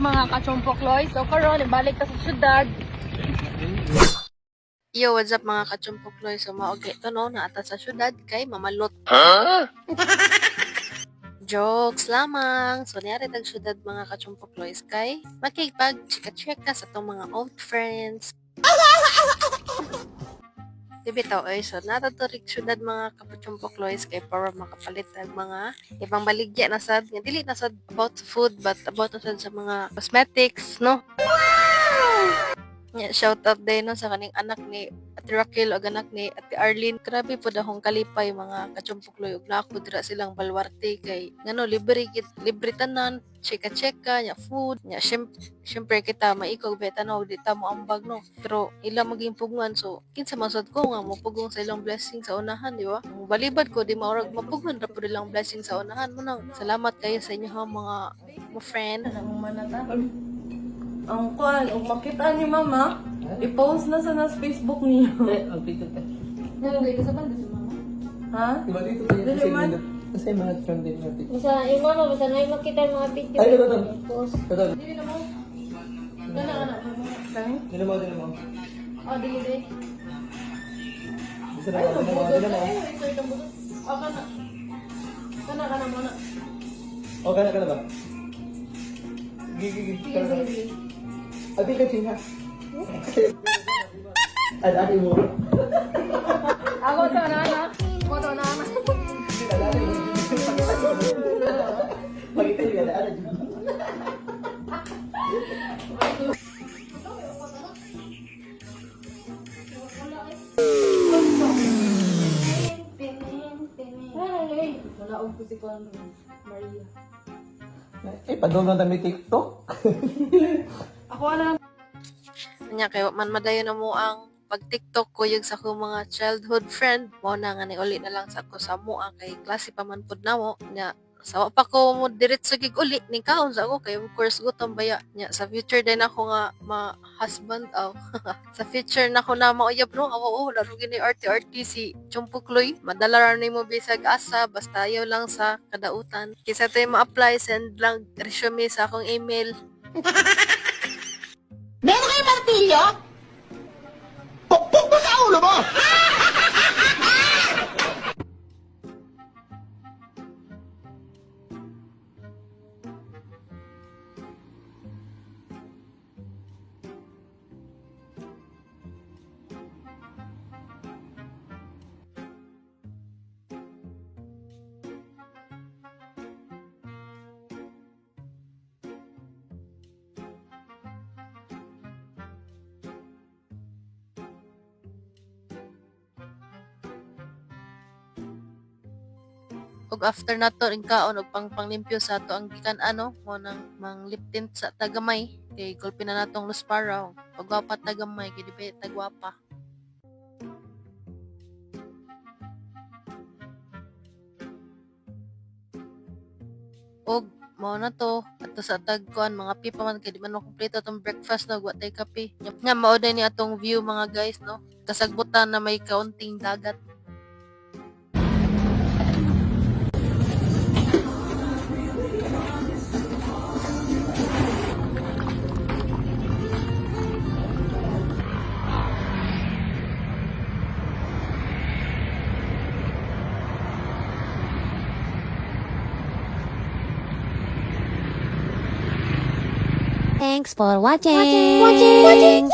mga kachumpok loy. So karon ibalik ta sa syudad. Yo, what's up mga kachumpok loy? So maogi to no, naata sa syudad kay mamalot. Jokes lamang. So niyari tag syudad mga kachumpok loy kay makikipag chika-chika sa tong mga old friends. Bitaw ay so nataturik syudad mga kachumpok loy kay para makapalit ang mga ibang baligya na sad nga dili na sad about food but about na sad sa mga cosmetics, no? Yeah, shout out din no sa kaning anak ni Ate Raquel o anak ni Ate Arlene. Grabe po dahong kalipay mga kachumpukloy ug nako dira silang balwarte kay ngano libre tanan, cheka-cheka nya food nya syempre kita maikaw betanaw di ta mo ambag no. Pero ila maging pugungan so kinsa masad ko nga mopugong sa ilang blessing sa unahan, di ba? Balibad ko di maurag mapugon ra pud ilang blessing sa unahan mo nang. Salamat kayo sa inyo ha mga friend. Ang manata. Ang kuan, ug makita ni mama, i-post na sa Facebook niyo. Ang pito ka. Nalagay ka sa banda si mama. Ha? Diba dito tayo Dili kasi man. kasi mga trend din natin. Basta, yung mama, basta na yung makita yung mga video. Ay, ito. Post. Ito. Dili na mo. Kana Kang? Dito mo, dito mo. Oh, dili. Gusto na ako, dito mo. Oh, kana mo na. O, kaya ka na ba? Gigi. Sige. Abi ka ha. Alari mo. Ako to na. Alari mo. Makita niyo alari. Wala ko si Maria. Padulong na may TikTok. Ako na. Nya kay man madayon na mo ang pag TikTok ko yung sa ko mga childhood friend mo na nga ni uli na lang sa ko sa mo kay klase pa man pud namo nya sawa pa ko mo diretso gig uli ni kaon sa ako kay of course gutom baya nya sa future din ako nga ma-husband sa future na ko na mauyab no oo laro gini RT si Chumpukloy madala ra nimo bisag asa basta ayaw lang sa kadautan kisa tayo ma-apply send lang resume sa akong email. Meron kayo martilyo? Pukpuk mo sa ulo mo! Ug after nato ring kaon og panglimpyo sa ato ang gikan ano mo nang mang lip tint sa tagamay kay gulpi na natong luspara pagwapa tagamay kay di tagwapa. Og mao na to ato sa tagkuan mga pipa man kay di man kompleto tong breakfast no wa tay kape nya mao ni atong view mga guys no kasagbutan na may kaunting dagat. Thanks for watching.